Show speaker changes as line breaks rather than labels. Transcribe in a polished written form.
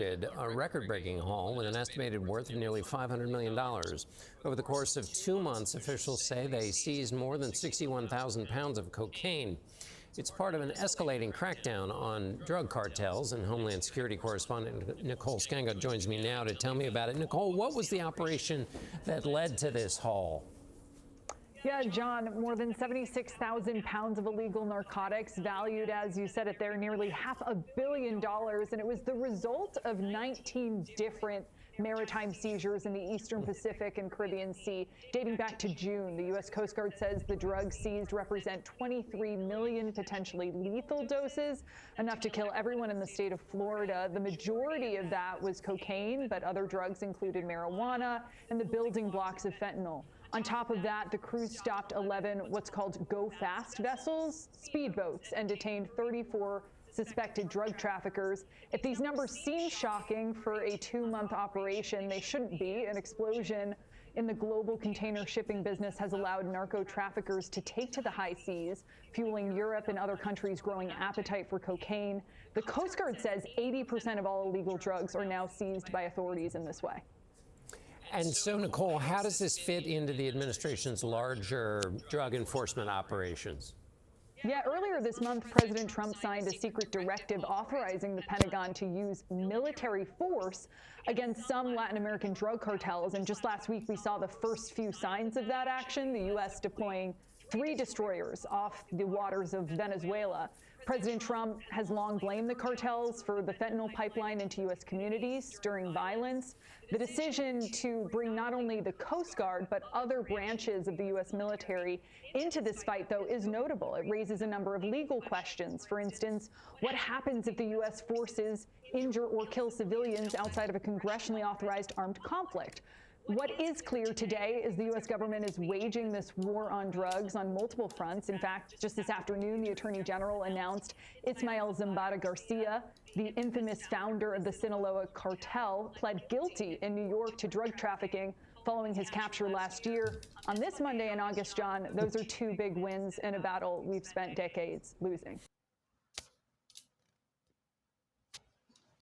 A record-breaking haul with an estimated worth of nearly $500 million. Over the course of 2 months, officials say they seized more than 61,000 pounds of cocaine. It's part of an escalating crackdown on drug cartels, and Homeland Security correspondent Nicole Sganga joins me now to tell me about it. Nicole, what was the operation that led to this haul?
Yeah, John, more than 76,000 pounds of illegal narcotics, valued, as you said it there, nearly $500 million. And it was the result of 19 different maritime seizures in the Eastern Pacific and Caribbean Sea dating back to June. The U.S. Coast Guard says the drugs seized represent 23 million potentially lethal doses, enough to kill everyone in the state of Florida. The majority of that was cocaine, but other drugs included marijuana and the building blocks of fentanyl. On top of that, the crew stopped 11 what's called go-fast vessels, speedboats, and detained 34 suspected drug traffickers. If these numbers seem shocking for a 2-month operation, they shouldn't be. An explosion in the global container shipping business has allowed narco traffickers to take to the high seas, fueling Europe and other countries' growing appetite for cocaine. The Coast Guard says 80% of all illegal drugs are now seized by authorities in this way.
And so, Nicole, how does this fit into the administration's larger drug enforcement operations?
Yeah, earlier this month, President Trump signed a secret directive authorizing the Pentagon to use military force against some Latin American drug cartels. And just last week, we saw the first few signs of that action, the U.S. deploying 3 destroyers off the waters of Venezuela. President Trump has long blamed the cartels for the fentanyl pipeline into U.S. communities, stirring violence. The decision to bring not only the Coast Guard, but other branches of the U.S. military into this fight, though, is notable. It raises a number of legal questions. For instance, what happens if the U.S. forces injure or kill civilians outside of a congressionally authorized armed conflict? What is clear today is the U.S. government is waging this war on drugs on multiple fronts. In fact, just this afternoon, the Attorney General announced Ismael Zambada Garcia, the infamous founder of the Sinaloa cartel, pled guilty in New York to drug trafficking following his capture last year. On this Monday in August, John, those are 2 big wins in a battle we've spent decades losing.